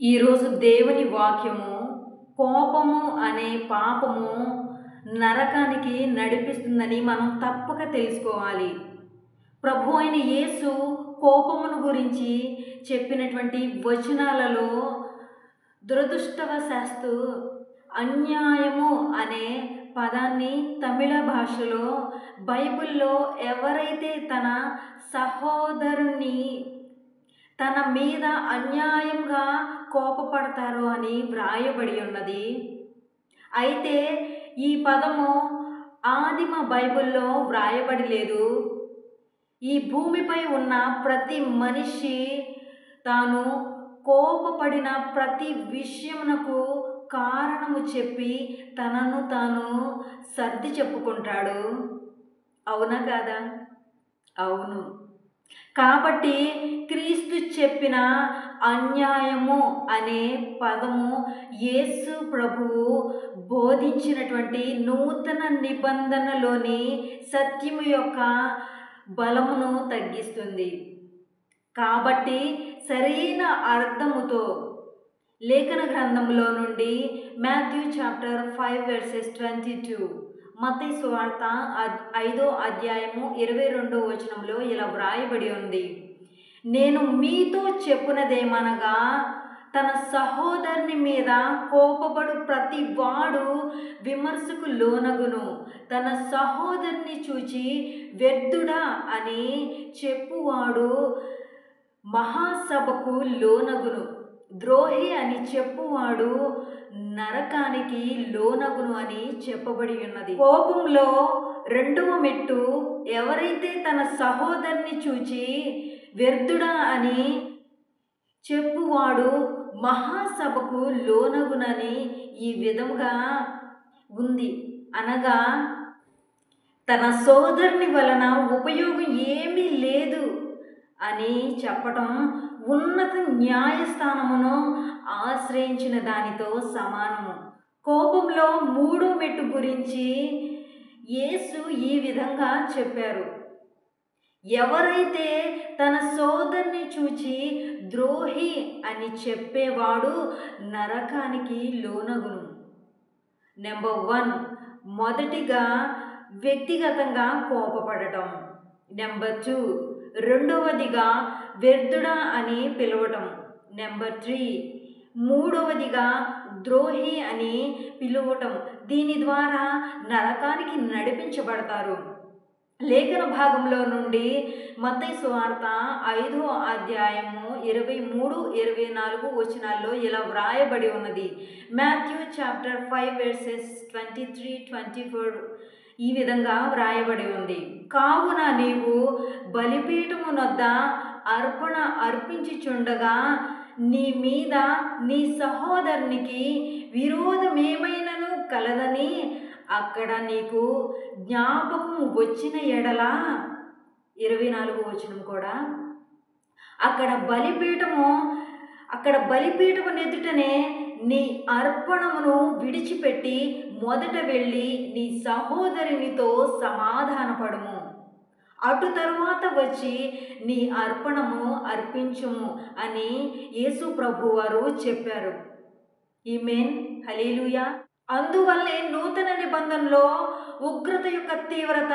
ఈరోజు దేవుని వాక్యము కోపము అనే పాపము నరకానికి నడిపిస్తుందని మనం తప్పక తెలుసుకోవాలి. ప్రభు అయిన యేసు కోపమును గురించి చెప్పినటువంటి వచనాలలో దురదృష్టవశాత్తు అన్యాయము అనే పదాన్ని తమిళ భాషలో బైబిల్లో ఎవరైతే తన సహోదరుని తన మీద అన్యాయంగా కోపపడతారో అని వ్రాయబడి ఉన్నది. అయితే ఈ పదము ఆదిమ బైబిల్లో వ్రాయబడి లేదు. ఈ భూమిపై ఉన్న ప్రతి మనిషి తాను కోపపడిన ప్రతి విషయమునకు కారణము చెప్పి తనను తాను సర్ది చెప్పుకుంటాడు. అవునా కాదా? అవును. కాబట్టి క్రీస్తు చెప్పిన అన్యాయము అనే పదము యేసు ప్రభువు బోధించినటువంటి నూతన నిబంధనలోని సత్యము యొక్క బలమును తగ్గిస్తుంది. కాబట్టి సరైన అర్థముతో లేఖన గ్రంథంలో నుండి మాథ్యూ చాప్టర్ 5 వర్సెస్ 22, మత్తయి సువార్త 5వ అధ్యాయము 22వ వచనంలో ఇలా వ్రాయబడి ఉంది. నేను మీతో చెప్పునదేమనగా, తన సహోదరుని మీద కోపపడు ప్రతి వాడు విమర్శకు లోనగును, తన సహోదరుని చూచి వ్యర్థుడా అని చెప్పువాడు మహాసభకు లోనగును, ద్రోహి అని చెప్పువాడు నరకానికి లోనగును అని చెప్పబడి ఉన్నది. కోపంలో రెండవ మెట్టు, ఎవరైతే తన సహోదరుని చూచి వ్యర్థుడా అని చెప్పువాడు మహాసభకు లోనగునని ఈ విధముగా ఉంది. అనగా తన సోదరుని వలన ఉపయోగం ఏమీ లేదు అని చెప్పటం ఉన్నత న్యాయస్థానమును ఆశ్రయించిన దానితో సమానము. కోపంలో మూడో మెట్టు గురించి యేసు ఈ విధంగా చెప్పారు. ఎవరైతే తన సోదరుని చూచి ద్రోహి అని చెప్పేవాడు నరకానికి లోనగును. నెంబర్ 1, మొదటిగా వ్యక్తిగతంగా కోపపడటం. నెంబర్ 2, రెండవదిగా వ్యర్థుడా అని పిలవటం. నెంబర్ 3, మూడవదిగా ద్రోహి అని పిలువటం. దీని ద్వారా నరకానికి నడిపించబడతారు. లేఖన భాగంలో నుండి మత్తయి సువార్త 5వ అధ్యాయము 23-24 వచనాల్లో ఇలా వ్రాయబడి ఉన్నది. మాథ్యూ చాప్టర్ 5 వర్సెస్ 23-24 ఈ విధంగా వ్రాయబడి ఉంది. కావున నీవు బలిపీఠము నొద్ద అర్పణ అర్పించుచుండగా నీ మీద నీ సహోదరునికి విరోధమేమైనను కలదని అక్కడ నీకు జ్ఞాపకము వచ్చిన ఎడల, 24వ వచనం కూడా, అక్కడ బలిపీఠము నెదుటనే నీ అర్పణమును విడిచిపెట్టి మొదట వెళ్ళి నీ సహోదరునితో సమాధానపడుము. అటు తరువాత వచ్చి నీ అర్పణము అర్పించుము అని యేసు ప్రభు వారు చెప్పారు. ఆమేన్, హల్లెలూయా. అందువల్లే నూతన నిబంధనలో ఉగ్రత యొక్క తీవ్రత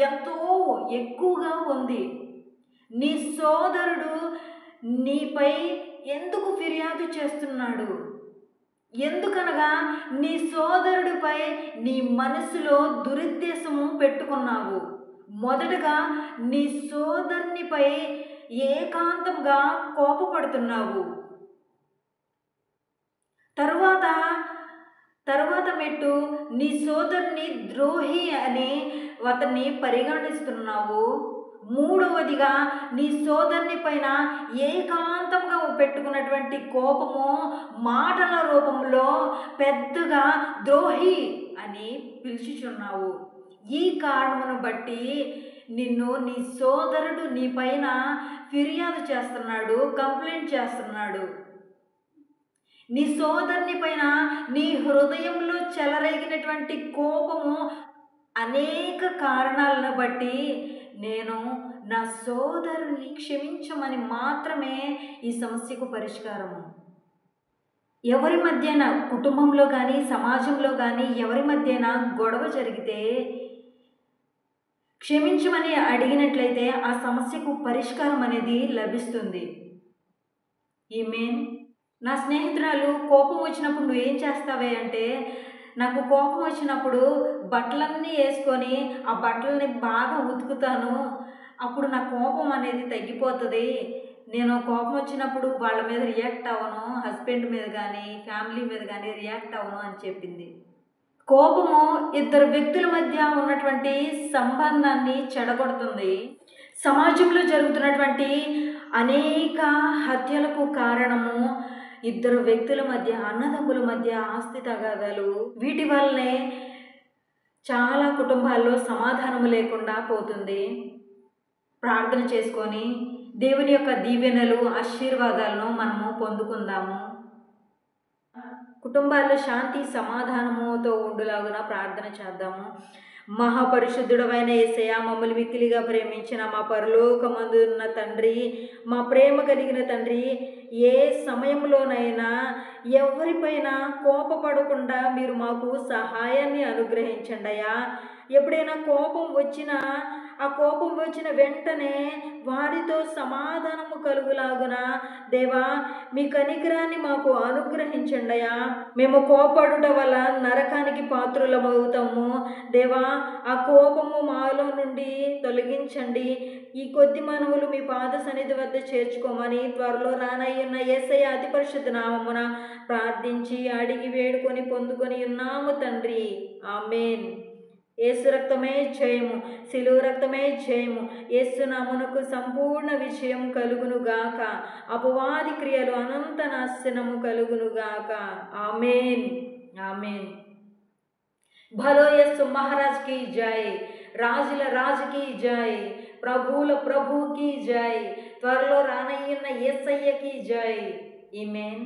ఎంతో ఎక్కువగా ఉంది. నీ సోదరుడు నీపై ఎందుకు ఫిర్యాదు చేస్తున్నాడు? ఎందుకనగా నీ సోదరుడిపై నీ మనసులో దురుద్దేశము పెట్టుకున్నావు. మొదటగా నీ సోదరునిపై ఏకాంతంగా కోపపడుతున్నావు. తరువాత మెట్టు, నీ సోదరుని ద్రోహి అని అతన్ని పరిగణిస్తున్నావు. మూడవదిగా నీ సోదరుని పైన ఏకాంతంగా పెట్టుకున్నటువంటి కోపము మాటల రూపంలో పెద్దగా ద్రోహి అని పిలుచుచున్నావు. ఈ కారణమును బట్టి నిన్ను నీ సోదరుడు నీ పైన ఫిర్యాదు చేస్తున్నాడు, కంప్లైంట్ చేస్తున్నాడు. నీ సోదరుని పైన నీ హృదయంలో చెలరేగినటువంటి కోపము అనేక కారణాలను బట్టి నేను నా సోదరుని క్షమించమని మాత్రమే ఈ సమస్యకు పరిష్కారము. ఎవరి మధ్యన కుటుంబంలో కానీ సమాజంలో కానీ ఎవరి మధ్యన గొడవ జరిగితే క్షమించమని అడిగినట్లయితే ఆ సమస్యకు పరిష్కారం అనేది లభిస్తుంది. ఈమెన్. నా స్నేహితురాలు కోపం వచ్చినప్పుడు నువ్వేం చేస్తావే అంటే, నాకు కోపం వచ్చినప్పుడు బట్టలన్నీ వేసుకొని ఆ బట్టలని బాగా ఉతుకుతాను, అప్పుడు నా కోపం అనేది తగ్గిపోతుంది. నేను కోపం వచ్చినప్పుడు వాళ్ళ మీద రియాక్ట్ అవ్వను, హస్బెండ్ మీద కానీ ఫ్యామిలీ మీద కానీ రియాక్ట్ అవ్వను అని చెప్పింది. కోపము ఇద్దరు వ్యక్తుల మధ్య ఉన్నటువంటి సంబంధాన్ని చెడగొడుతుంది. సమాజంలో జరుగుతున్నటువంటి అనేక హత్యలకు కారణము ఇద్దరు వ్యక్తుల మధ్య, అన్నదమ్ముల మధ్య ఆస్తి తగాదాలు. వీటి వల్లనే చాలా కుటుంబాల్లో సమాధానం లేకుండా పోతుంది. ప్రార్థన చేసుకొని దేవుని యొక్క దీవెనలు, ఆశీర్వాదాలను మనము పొందుకుందాము. కుటుంబాల్లో శాంతి సమాధానముతో ఉండులాగున ప్రార్థన చేద్దాము. మహాపరిశుద్ధుడవైన యేసయ్య, మమ్మల్ని మిక్కిలిగా ప్రేమించిన మా పరలోకమందు ఉన్న తండ్రి, మా ప్రేమ కలిగిన తండ్రి, ఏ సమయంలోనైనా ఎవరిపైన కోపపడకుండా మీరు మాకు సహాయాన్ని అనుగ్రహించండి అయ్యా. ఎప్పుడైనా కోపం వచ్చినా ఆ కోపం వచ్చిన వెంటనే వారితో సమాధానము కలుగులాగున దేవా మీ కనికరాన్ని మాకు అనుగ్రహించండి అయ్యా. మేము కోపడుట వల్ల నరకానికి పాత్రులమవుతాము దేవా. ఆ కోపము మాలో నుండి తొలగించండి. ఈ కొద్ది మనవులు మీ పాద సన్నిధి వద్ద చేర్చుకోమని త్వరలో రానయ్యున్న యేసయ్య అతి పరిశుద్ధ నామమున ప్రార్థించి అడిగి వేడుకొని పొందుకొని ఉన్నాము తండ్రి. ఆమేన్. యేసు రక్తమే జయము, శిలువ రక్తమే జయము. యేసు నామమునకు సంపూర్ణ విజయం కలుగునుగాక. అపవాది క్రియలు అనంత నాశనము కలుగునుగాక. ఆమేన్. ఆమేన్. భలో యేసు మహారాజ్ की जय, రాజుల రాజుకి జై, ప్రభువుల ప్రభుకి జై, త్వరలో రానయ్యున్న యేసయ్యకి జై. ఆమేన్.